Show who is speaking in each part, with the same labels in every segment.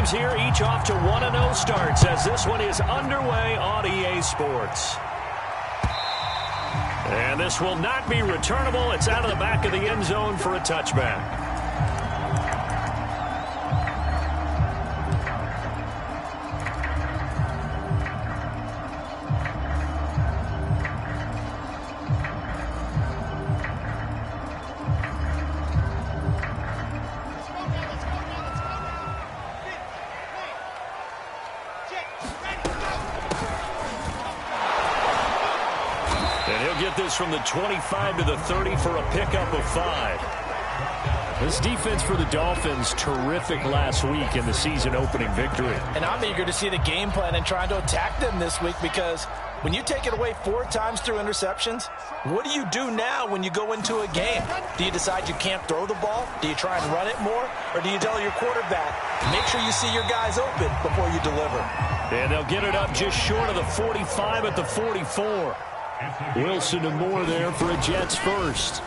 Speaker 1: teams here, each off to 1-0 starts as this one is underway on EA Sports. And this will not be returnable. It's out of the back of the end zone for a touchback. From the 25 to the 30 for a pickup of 5. This defense for the Dolphins, terrific last week in the season opening victory.
Speaker 2: And I'm eager to see the game plan and trying to attack them this week, because when you take it away 4 times through interceptions, what do you do now when you go into a game? Do you decide you can't throw the ball? Do you try and run it more? Or do you tell your quarterback, make sure you see your guys open before you deliver?
Speaker 1: And they'll get it up just short of the 45 at the 44. Wilson and Moore there for a Jets first.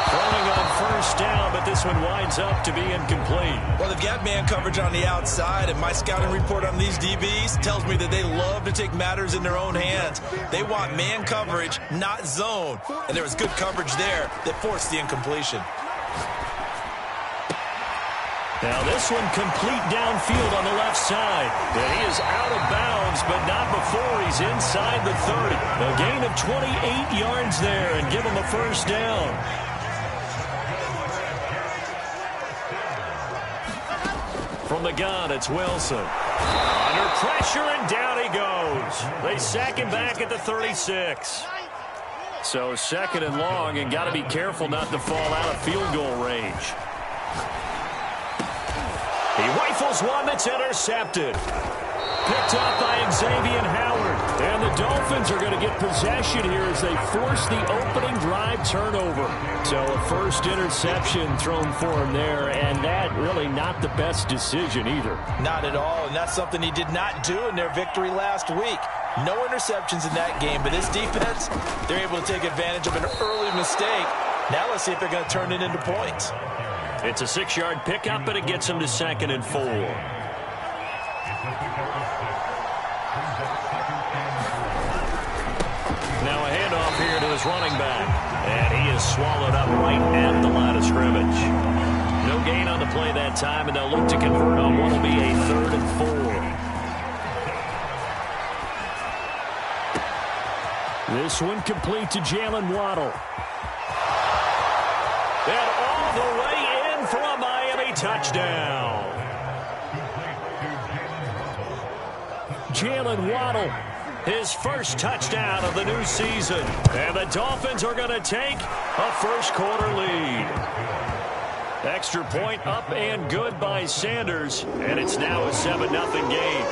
Speaker 1: Throwing on first down, but this one winds up to be incomplete.
Speaker 3: Well, they've got man coverage on the outside, and my scouting report on these DBs tells me that they love to take matters in their own hands. They want man coverage, not zone. And there was good coverage there that forced the incompletion.
Speaker 1: Now this one complete downfield on the left side. And he is out of bounds, but not before he's inside the 30. A gain of 28 yards there and give him a first down. From the gun, it's Wilson. Under pressure, and down he goes. They sack him back at the 36. So second and long, and got to be careful not to fall out of field goal range. He rifles one that's intercepted. Picked up by Xavier Howard. And the Dolphins are going to get possession here as they force the opening drive turnover. So a first interception thrown for him there, and that really not the best decision either.
Speaker 2: Not at all, and that's something he did not do in their victory last week. No interceptions in that game, but this defense, they're able to take advantage of an early mistake. Now let's see if they're going to turn it into points.
Speaker 1: It's a 6-yard pickup, but it gets him to 2nd and 4. Now a handoff here to his running back. And he is swallowed up right at the line of scrimmage. No gain on the play that time, and they'll look to convert on what will be a 3rd and 4. This one complete to Jalen Waddle. And all the way in for a Miami touchdown. Jalen Waddle, his first touchdown of the new season. And the Dolphins are going to take a first-quarter lead. Extra point up and good by Sanders. And it's now a 7-0 game.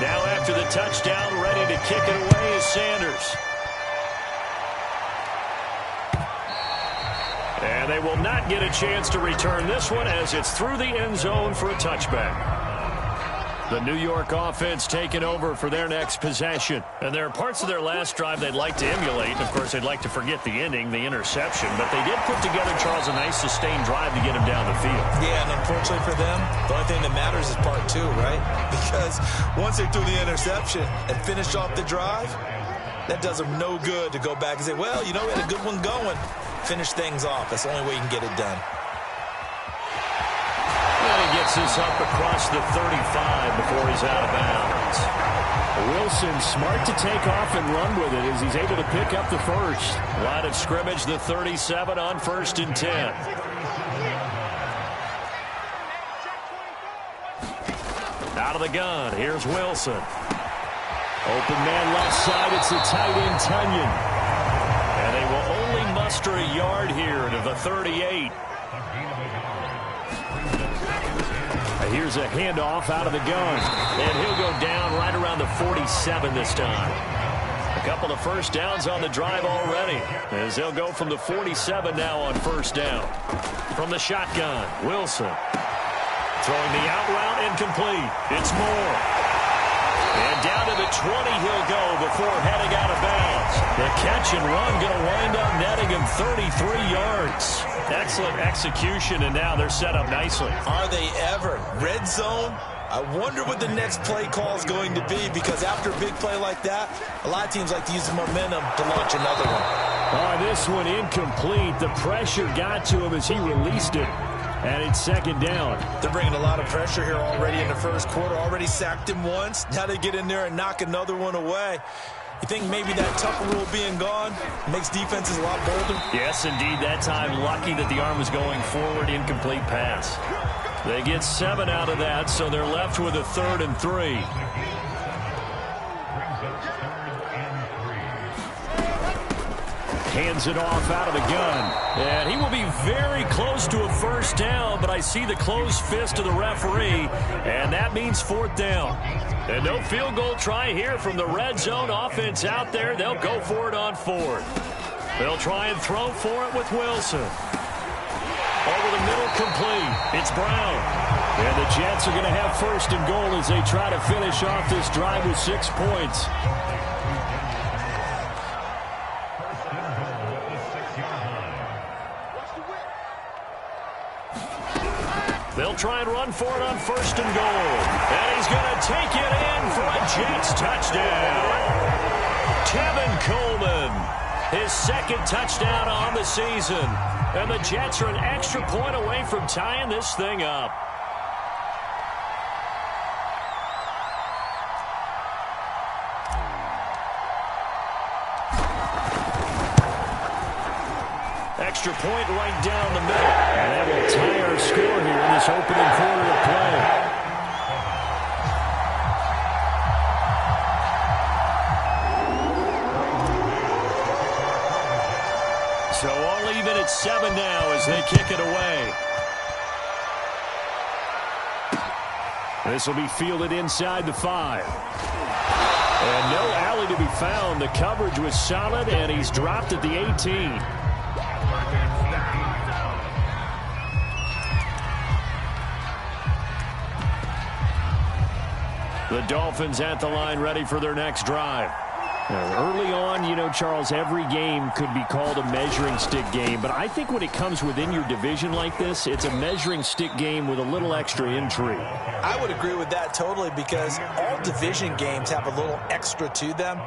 Speaker 1: Now after the touchdown, ready to kick it away is Sanders. And they will not get a chance to return this one as it's through the end zone for a touchback. The New York offense taking over for their next possession. And there are parts of their last drive they'd like to emulate. Of course, they'd like to forget the ending, the interception. But they did put together, Charles, a nice sustained drive to get him down the field.
Speaker 3: Yeah, and unfortunately for them, the only thing that matters is part 2, right? Because once they threw the interception and finished off the drive, that does them no good to go back and say, well, you know, we had a good one going. Finish things off. That's the only way you can get it done.
Speaker 1: And he gets this up across the 35 before he's out of bounds. Wilson smart to take off and run with it as he's able to pick up the first. Line of scrimmage, the 37 on 1st and 10. Out of the gun, here's Wilson. Open man left side, it's the tight end Tunyon. And they will only muster a yard here to the 38. Here's a handoff out of the gun. And he'll go down right around the 47 this time. A couple of first downs on the drive already, as they'll go from the 47 now on first down. From the shotgun, Wilson. Throwing the out route incomplete. It's Moore. And down to the 20 he'll go before heading out of bounds. The catch and run going to wind up netting him 33 yards. Excellent execution, and now they're set up nicely.
Speaker 3: Are they ever? Red zone? I wonder what the next play call is going to be, because after a big play like that, a lot of teams like to use the momentum to launch another one.
Speaker 1: This one incomplete. The pressure got to him as he released it. And it's second down.
Speaker 3: They're bringing a lot of pressure here already in the first quarter. Already sacked him once. Now they get in there and knock another one away. You think maybe that tougher rule being gone makes defenses a lot bolder?
Speaker 1: Yes, indeed. That time, lucky that the arm was going forward. Incomplete pass. They get 7 out of that, so they're left with a 3rd and 3. Hands it off out of the gun. And he will be very close to a first down, but I see the closed fist of the referee, and that means 4th down. And no field goal try here from the red zone offense out there. They'll go for it on 4th. They'll try and throw for it with Wilson. Over the middle, complete. It's Brown. And the Jets are going to have 1st and goal as they try to finish off this drive with 6 points. They'll try and run for it on 1st and goal. And he's going to take it in for a Jets touchdown. Tevin Coleman, his 2nd touchdown on the season. And the Jets are an extra point away from tying this thing up. Extra point right down the middle. And that will tie our score here in this opening quarter of play. So all even at 7 now as they kick it away. This will be fielded inside the 5. And no alley to be found. The coverage was solid, and he's dropped at the 18. The Dolphins at the line, ready for their next drive. Early on, you know, Charles, every game could be called a measuring stick game. But I think when it comes within your division like this, it's a measuring stick game with a little extra intrigue.
Speaker 2: I would agree with that totally, because all division games have a little extra to them.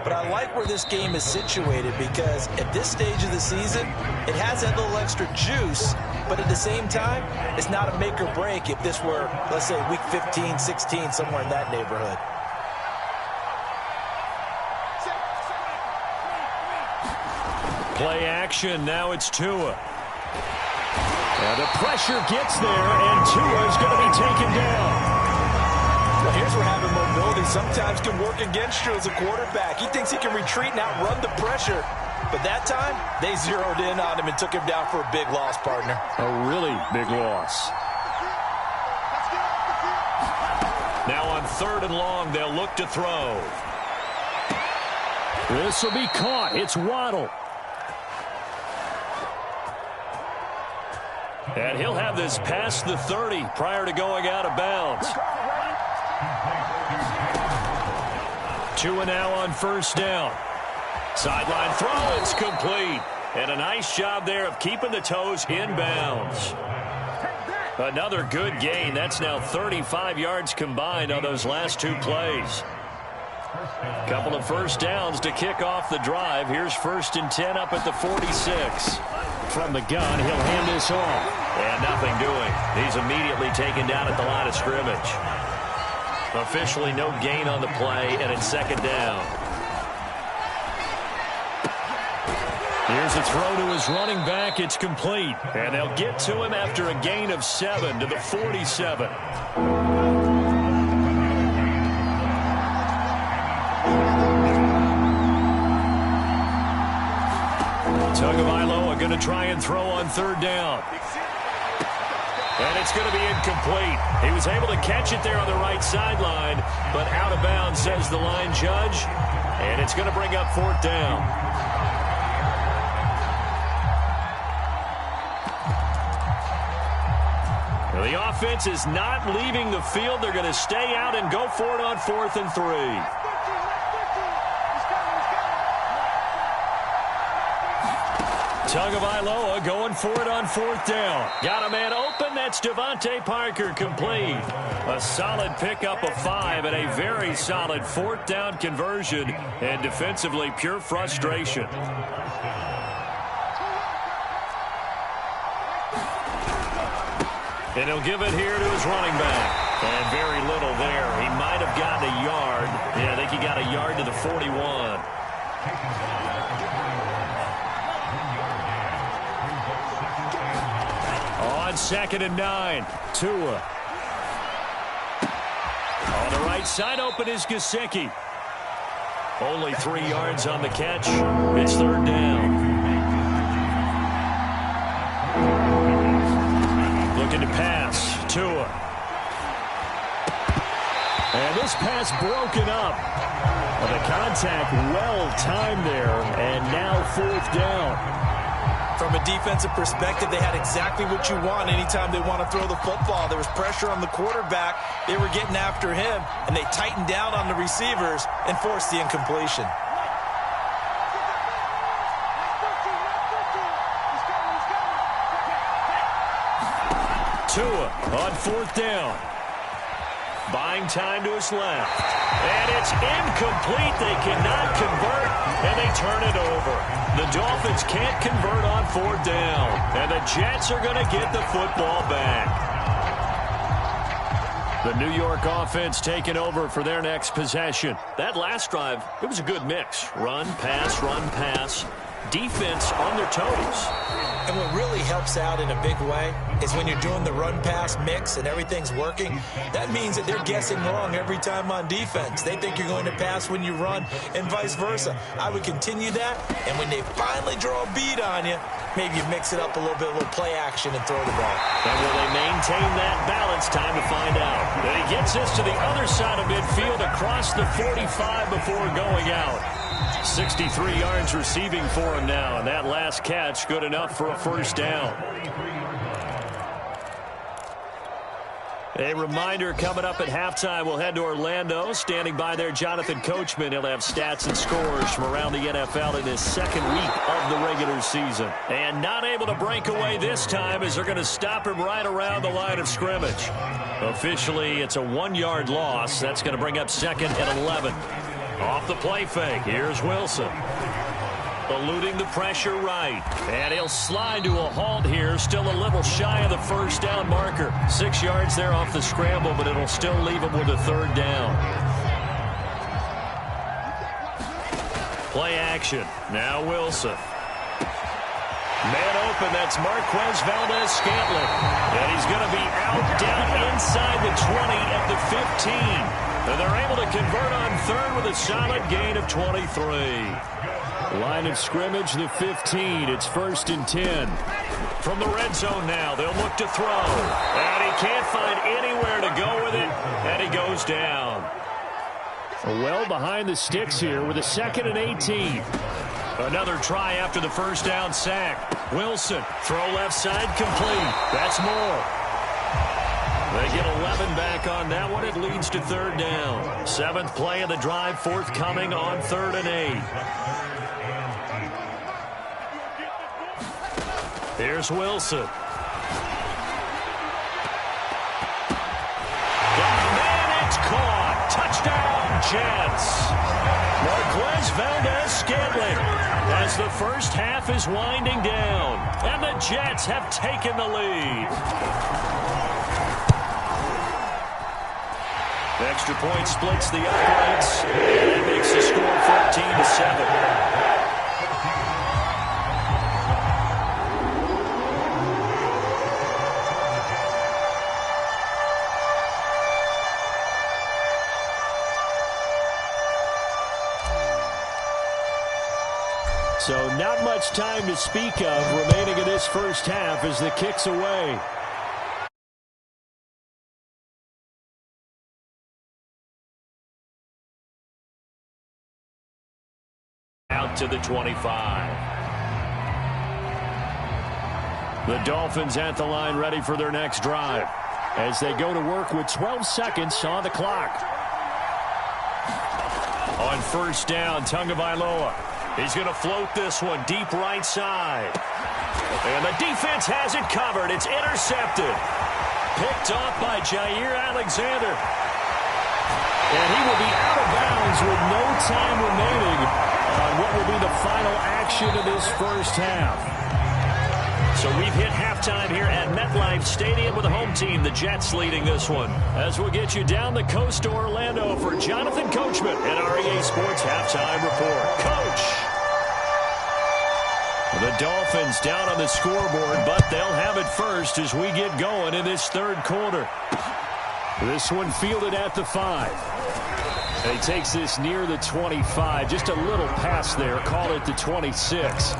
Speaker 2: But I like where this game is situated, because at this stage of the season, it has that little extra juice. But at the same time, it's not a make or break if this were, let's say, week 15, 16, somewhere in that neighborhood.
Speaker 1: Play action. Now it's Tua. And the pressure gets there, and Tua is going to be taken down.
Speaker 2: Well, here's where having mobility sometimes can work against you as a quarterback. He thinks he can retreat and outrun the pressure. But that time, they zeroed in on him and took him down for a big loss, partner.
Speaker 1: A really big loss. Now on 3rd and long, they'll look to throw. This will be caught. It's Waddle. And he'll have this past the 30 prior to going out of bounds. Tua now on 1st down. Sideline throw, it's complete. And a nice job there of keeping the toes inbounds. Another good gain. That's now 35 yards combined on those last 2 plays. Couple of 1st downs to kick off the drive. Here's 1st and 10 up at the 46. From the gun, he'll hand this off. And nothing doing. He's immediately taken down at the line of scrimmage. Officially no gain on the play, and it's 2nd down. Here's a throw to his running back. It's complete. And they'll get to him after a gain of 7 to the 47. Tagovailoa going to try and throw on 3rd down. And it's going to be incomplete. He was able to catch it there on the right sideline, but out of bounds, says the line judge. And it's going to bring up 4th down. The offense is not leaving the field. They're going to stay out and go for it on 4th and 3. Tagovailoa going for it on 4th down. Got a man open. That's Devontae Parker complete. A solid pickup of 5 and a very solid 4th down conversion. And defensively, pure frustration. And he'll give it here to his running back. And very little there. He might have gotten a yard. Yeah, I think he got a yard to the 41. On 2nd and 9, Tua. On the right side, open is Gesicki. Only 3 yards on the catch. It's 3rd down. Looking to pass. Tua. And this pass broken up. Well, the contact well-timed there. And now 4th down.
Speaker 2: From a defensive perspective, they had exactly what you want anytime they want to throw the football. There was pressure on the quarterback. They were getting after him, and they tightened down on the receivers and forced the incompletion.
Speaker 1: Tua on 4th down. Buying time to his left. And it's incomplete. They cannot convert, and they turn it over. The Dolphins can't convert on 4th down, and the Jets are going to get the football back. The New York offense taking over for their next possession. That last drive, it was a good mix. Run, pass, defense on their toes.
Speaker 2: And what really helps out in a big way is when you're doing the run-pass mix and everything's working, that means that they're guessing wrong every time on defense. They think you're going to pass when you run and vice versa. I would continue that, and when they finally draw a beat on you, maybe you mix it up a little bit, a little play action and throw the ball.
Speaker 1: And will they maintain that balance? Time to find out. And he gets this to the other side of midfield across the 45 before going out. 63 yards receiving for him now, and that last catch good enough for a 1st down. A reminder coming up at halftime, we'll head to Orlando. Standing by there, Jonathan Coachman. He'll have stats and scores from around the NFL in his 2nd week of the regular season. And not able to break away this time as they're going to stop him right around the line of scrimmage. Officially, it's a 1-yard loss. That's going to bring up 2nd and 11. Off the play fake, here's Wilson. Eluding the pressure right. And he'll slide to a halt here. Still a little shy of the 1st down marker. 6 yards there off the scramble, but it'll still leave him with a 3rd down. Play action. Now Wilson. Man open, that's Marquez Valdes-Scantling. And he's going to be out down inside the 20 at the 15. And they're able to convert on 3rd with a solid gain of 23. Line of scrimmage, the 15. It's 1st and 10. From the red zone now, they'll look to throw. And he can't find anywhere to go with it, and he goes down. Well behind the sticks here with a 2nd and 18. Another try after the 1st down sack. Wilson, throw left side complete. That's more. They get 11 back on that one. It leads to 3rd down. 7th play of the drive, forthcoming on 3rd and 8. Here's Wilson. And it's caught. Touchdown, Jets. Marquez Valdes-Scantling as the 1st half is winding down. And the Jets have taken the lead. Extra point splits the uprights, and that makes the score 14-7. So not much time to speak of remaining in this 1st half as the kick's away. Out to the 25. The Dolphins at the line ready for their next drive. as they go to work with 12 seconds on the clock. On first down, Tagovailoa. He's going to float this one deep right side. And the defense has it covered. It's intercepted. Picked off by Jair Alexander. And he will be out of bounds with no time remaining on what will be the final action of this first half. So we've hit halftime here at MetLife Stadium with the home team, the Jets, leading this one. As we'll get you down the coast to Orlando for Jonathan Coachman at REA Sports Halftime Report. Coach! The Dolphins down on the scoreboard, but they'll have it first as we get going in this third quarter. This one fielded at the 5. And he takes this near the 25. Just a little pass there. Call it the 26.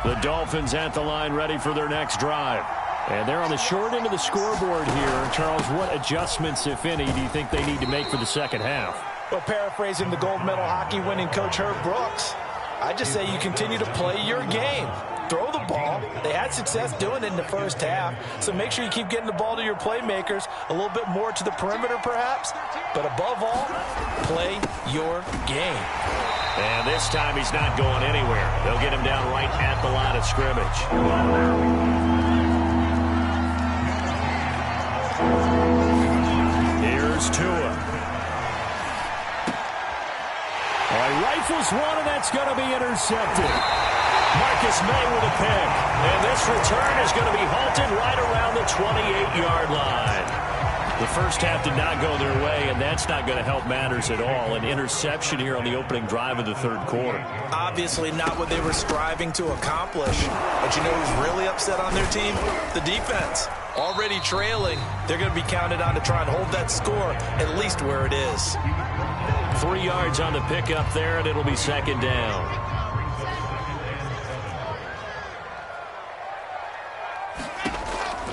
Speaker 1: The Dolphins at the line ready for their next drive. And they're on the short end of the scoreboard here. Charles, what adjustments, if any, do you think they need to make for the second half?
Speaker 2: Well, paraphrasing the gold medal hockey winning coach Herb Brooks, I just say you continue to play your game. Throw the ball. They had success doing it in the first half, so make sure you keep getting the ball to your playmakers, a little bit more to the perimeter perhaps, but above all, play your game.
Speaker 1: And this time he's not going anywhere. They'll get him down right at the line of scrimmage. Here's Tua. All right, rifles one, and that's going to be intercepted. Marcus May with a pick. And this return is going to be halted right around the 28-yard line. The first half did not go their way, and that's not going to help matters at all. An interception here on the opening drive of the third quarter.
Speaker 2: Obviously not what they were striving to accomplish. But you know who's really upset on their team? The defense. Already trailing, they're going to be counted on to try and hold that score at least where it is.
Speaker 1: 3 yards on the pickup there, and it'll be second down.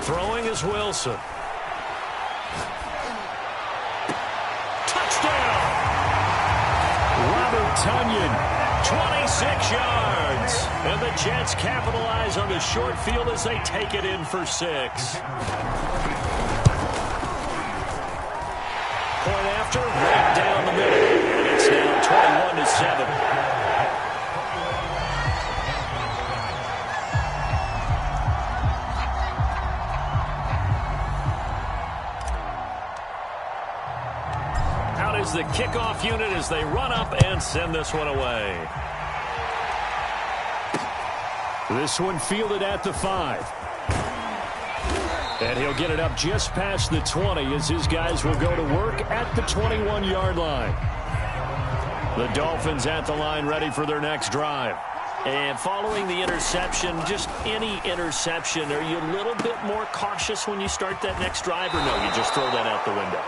Speaker 1: Throwing is Wilson. Touchdown! Robert Tonyan, 26 yards. And the Jets capitalize on the short field as they take it in for 6. Point after, right down the middle. And it's now 21-7. The kickoff unit as they run up and send this one away. This one fielded at the 5. And he'll get it up just past the 20 as his guys will go to work at the 21-yard line. The Dolphins at the line ready for their next drive. And following the interception, just any interception, are you a little bit more cautious when you start that next drive, or no, you just throw that out the window?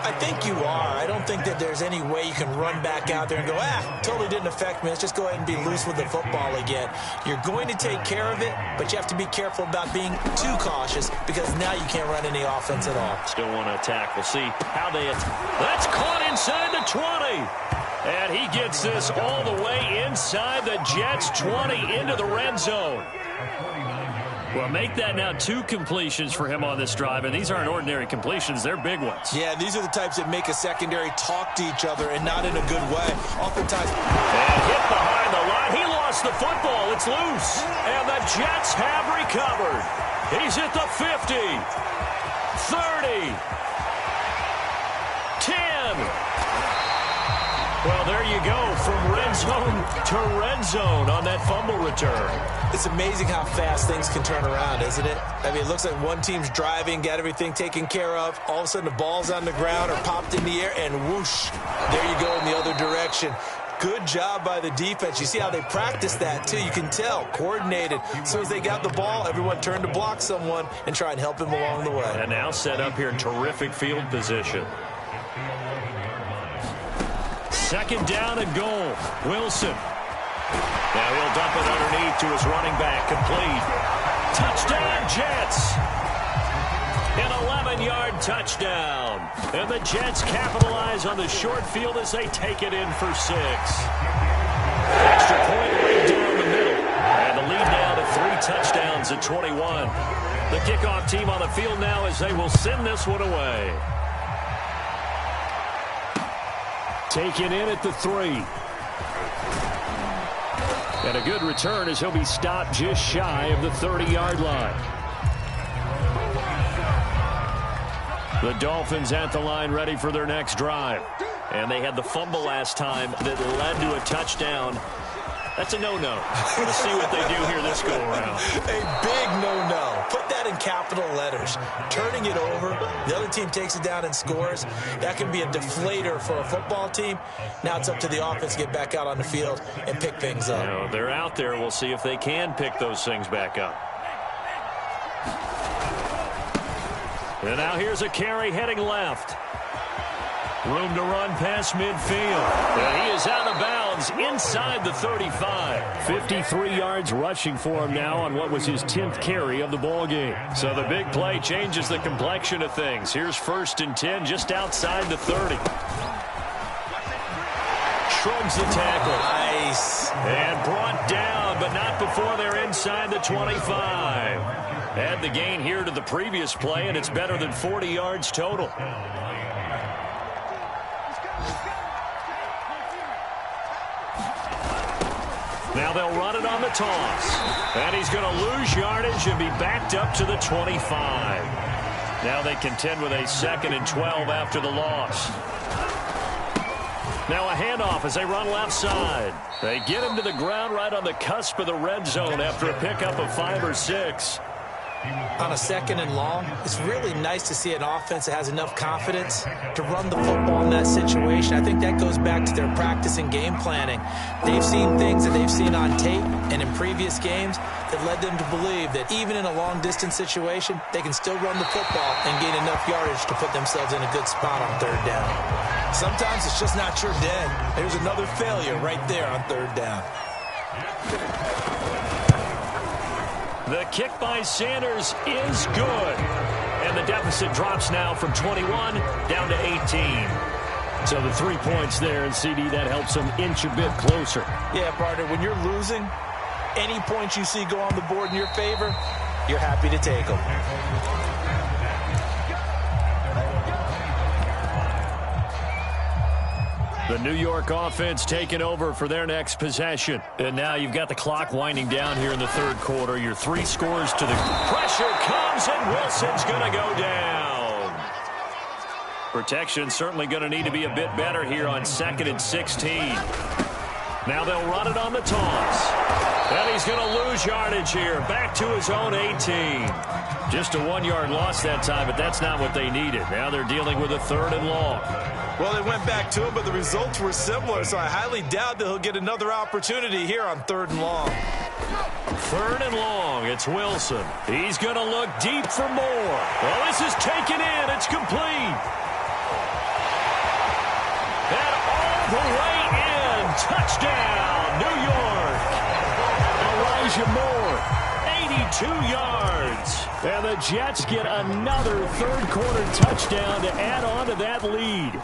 Speaker 2: I think you are. I don't think that there's any way you can run back out there and go, totally didn't affect me. Let's just go ahead and be loose with the football again. You're going to take care of it, but you have to be careful about being too cautious because now you can't run any offense at all.
Speaker 1: Still want to attack. We'll see how they attack. That's caught inside the 20. And he gets this all the way inside the Jets' 20 into the red zone. Well, make that now 2 completions for him on this drive, and these aren't ordinary completions. They're big ones.
Speaker 2: Yeah, these are the types that make a secondary talk to each other and not in a good way. Oftentimes.
Speaker 1: And hit behind the line. He lost the football. It's loose. And the Jets have recovered. He's at the 50, 30, 10. Well, there you go, from red zone to red zone on that fumble return.
Speaker 2: It's amazing how fast things can turn around, isn't it? I mean, it looks like one team's driving, got everything taken care of. All of a sudden, the ball's on the ground or popped in the air, and whoosh, there you go in the other direction. Good job by the defense. You see how they practiced that, too. You can tell, coordinated. As soon as they got the ball, everyone turned to block someone and try and help him along the way.
Speaker 1: And now set up here in terrific field position. Second down and goal. Wilson. Now he'll dump it underneath to his running back. Complete. Touchdown, Jets. An 11-yard touchdown. And the Jets capitalize on the short field as they take it in for 6. Extra point right down the middle. And the lead now to touchdowns at 21. The kickoff team on the field now as they will send this one away. Taken in at the 3. And a good return as he'll be stopped just shy of the 30-yard line. The Dolphins at the line ready for their next drive. And they had the fumble last time that led to a touchdown. That's a no-no. Let's see what they do here this go-around.
Speaker 3: A big no-no. Put that in capital letters. Turning it over, the other team takes it down and scores. That can be a deflator for a football team. Now it's up to the offense to get back out on the field and pick things up.
Speaker 1: You know, they're out there. We'll see if they can pick those things back up. And now here's a carry heading left. Room to run past midfield. And he is out of bounds inside the 35. 53 yards rushing for him now on what was his 10th carry of the ball game. So the big play changes the complexion of things. Here's 1st and 10 just outside the 30. Shrugs the tackle.
Speaker 3: Nice.
Speaker 1: And brought down, but not before they're inside the 25. Add the gain here to the previous play, and it's better than 40 yards total. Now they'll run it on the toss. And he's going to lose yardage and be backed up to the 25. Now they contend with a 2nd and 12 after the loss. Now a handoff as they run left side. They get him to the ground right on the cusp of the red zone after a pickup of 5 or 6.
Speaker 3: On a 2nd and long, it's really nice to see an offense that has enough confidence to run the football in that situation. I think that goes back to their practice and game planning. They've seen things that they've seen on tape and in previous games that led them to believe that even in a long-distance situation, they can still run the football and gain enough yardage to put themselves in a good spot on 3rd down. Sometimes it's just not your day. There's another failure right there on 3rd down.
Speaker 1: The kick by Sanders is good. And the deficit drops now from 21 down to 18. So the 3 points there, and CD, that helps them inch a bit closer.
Speaker 3: Yeah, partner, when you're losing, any points you see go on the board in your favor, you're happy to take them.
Speaker 1: The New York offense taking over for their next possession. And now you've got the clock winding down here in the 3rd quarter. Your 3 scores to the pressure comes, and Wilson's going to go down. Protection certainly going to need to be a bit better here on 2nd and 16. Now they'll run it on the toss. And he's going to lose yardage here. Back to his own 18. Just a 1-yard loss that time, but that's not what they needed. Now they're dealing with a 3rd and long.
Speaker 3: Well, they went back to him, but the results were similar, so I highly doubt that he'll get another opportunity here on 3rd and long.
Speaker 1: 3rd and long, it's Wilson. He's going to look deep for more. Well, this is taken in. It's complete. And all the way in. Touchdown, New York. Elijah Moore, 82 yards. And the Jets get another 3rd quarter touchdown to add on to that lead.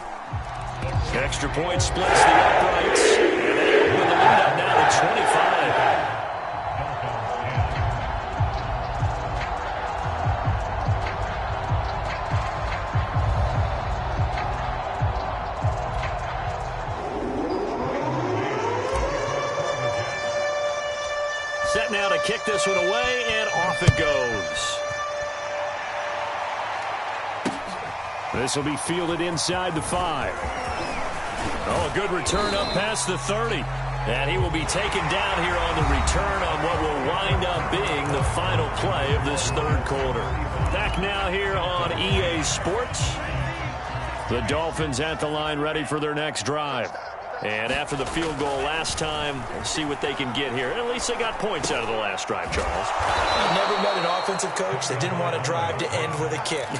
Speaker 1: Extra point splits the uprights. And they open the lead up now to 25. Set now to kick this one away, and off it goes. This will be fielded inside the 5. Oh, a good return up past the 30. And he will be taken down here on the return on what will wind up being the final play of this 3rd quarter. Back now here on EA Sports. The Dolphins at the line ready for their next drive. And after the field goal last time, we'll see what they can get here. At least they got points out of the last drive, Charles.
Speaker 3: I've never met an offensive coach that didn't want a drive to end with a kick.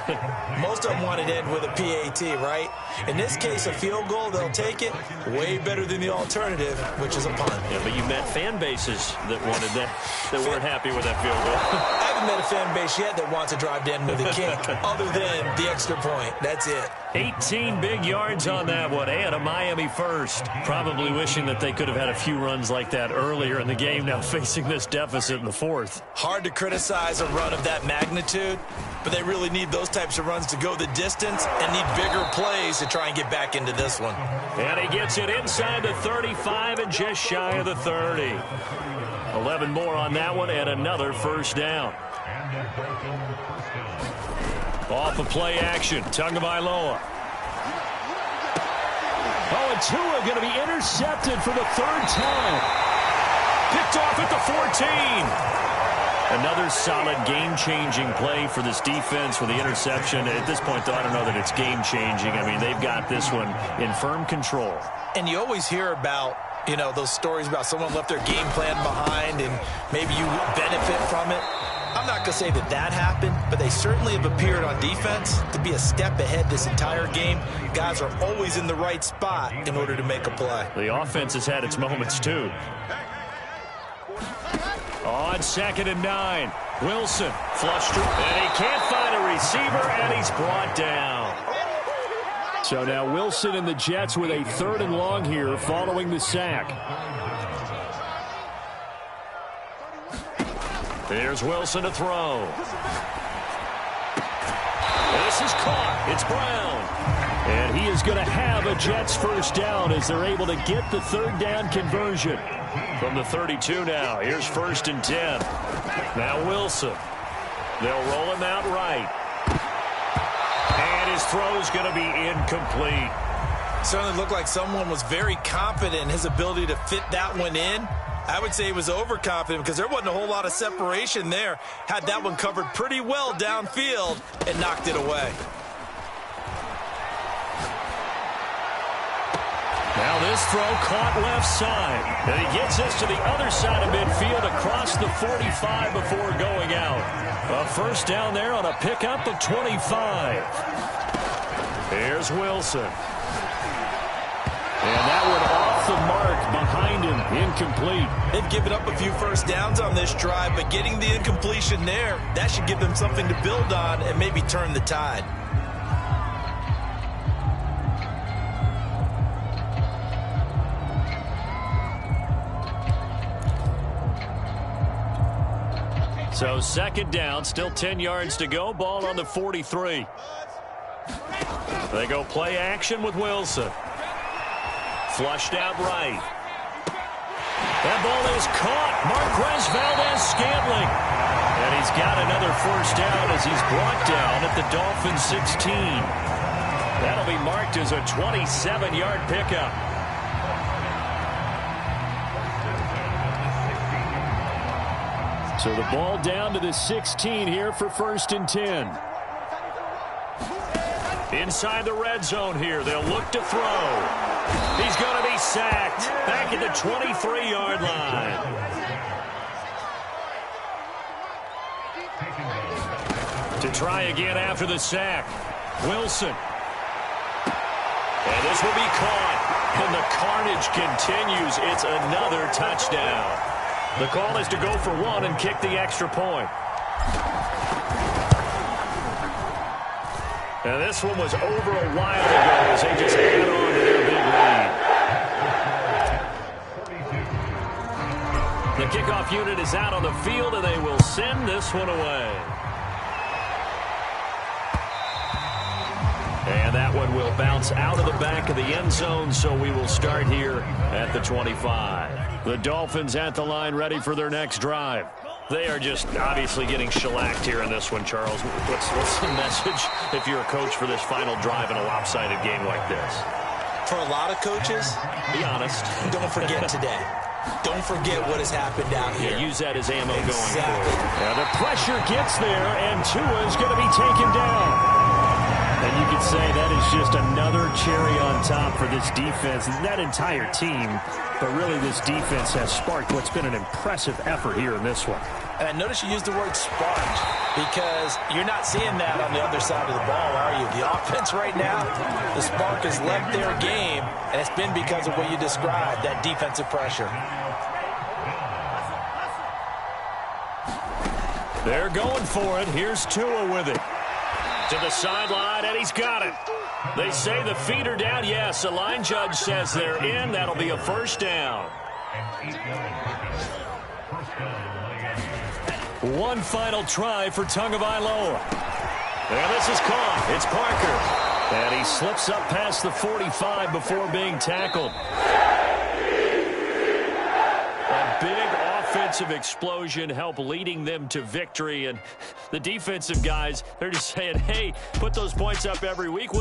Speaker 3: Most of them want it to end with a PAT, right? In this case, a field goal, they'll take it. Way better than the alternative, which is a punt.
Speaker 1: Yeah, but you met fan bases that wanted that weren't happy with that field goal.
Speaker 3: I haven't met a
Speaker 2: fan base yet that wants to drive to end with a kick, other than the extra point. That's it.
Speaker 1: 18 big yards on that one, and a Miami first. Probably wishing that they could have had a few runs like that earlier in the game, now facing this deficit in the fourth.
Speaker 2: Hard to criticize a run of that magnitude, but they really need those types of runs to go the distance and need bigger plays to try and get back into this one.
Speaker 1: And he gets it inside the 35 and just shy of the 30. 11 more on that one and another first down. Off of play action, Tagovailoa. Oh, and Tua going to be intercepted for the third time. Picked off at the 14. Another solid game-changing play for this defense with the interception. At this point, though, I don't know that it's game-changing. I mean, they've got this one in firm control.
Speaker 2: And you always hear about, you know, those stories about someone left their game plan behind and maybe you benefit from it. I'm not going to say that that happened, but they certainly have appeared on defense to be a step ahead this entire game. Guys are always in the right spot in order to make a play.
Speaker 1: The offense has had its moments, too. On 2nd and 9, Wilson flushed through, and he can't find a receiver, and he's brought down. So now Wilson and the Jets with a 3rd and long here following the sack. There's Wilson to throw. This is caught. It's Brown. And he is going to have a Jets first down as they're able to get the 3rd down conversion. From the 32 now, here's 1st and 10. Now Wilson. They'll roll him out right. And his throw's going to be incomplete.
Speaker 2: Certainly looked like someone was very confident in his ability to fit that one in. I would say he was overconfident because there wasn't a whole lot of separation there. Had that one covered pretty well downfield and knocked it away.
Speaker 1: Now this throw caught left side. And he gets this to the other side of midfield across the 45 before going out. A first down there on a pickup of 25. Here's Wilson. And that one off the mark behind him, incomplete.
Speaker 2: They've given up a few first downs on this drive, but getting the incompletion there, that should give them something to build on and maybe turn the tide.
Speaker 1: So 2nd down, still 10 yards to go, ball on the 43. They go play action with Wilson. Flushed out right. That ball is caught. Marquez Valdes-Scantling. And he's got another first down as he's brought down at the Dolphins 16. That'll be marked as a 27-yard pickup. So the ball down to the 16 here for 1st and 10. Inside the red zone here. They'll look to throw. He's going to be sacked back at the 23-yard line. To try again after the sack. Wilson. And this will be caught. And the carnage continues. It's another touchdown. The call is to go for 1 and kick the extra point. And this one was over a while ago as they just add on to their big lead. The kickoff unit is out on the field, and they will send this one away. And that one will bounce out of the back of the end zone, so we will start here at the 25. The Dolphins at the line ready for their next drive. They are just obviously getting shellacked here in this one, Charles. What's the message if you're a coach for this final drive in a lopsided game like this?
Speaker 2: For a lot of coaches,
Speaker 1: be honest.
Speaker 2: Don't forget today. Don't forget what has happened out here.
Speaker 1: Yeah, use that as ammo going forward. Now the pressure gets there, and Tua is going to be taken down. And you could say that is just another cherry on top for this defense, that entire team. But really, this defense has sparked what's been an impressive effort here in this one.
Speaker 2: And I notice you use the word sparked because you're not seeing that on the other side of the ball, are you? The offense right now, the spark has left their game, and it's been because of what you described, that defensive pressure.
Speaker 1: They're going for it. Here's Tua with it. To the sideline, and he's got it. They say the feet are down. Yes, the line judge says they're in. That'll be a first down. One final try for Tagovailoa. And this is caught. It's Parker. And he slips up past the 45 before being tackled. A big offensive explosion helped leading them to victory. And the defensive guys, they're just saying, hey, put those points up every week.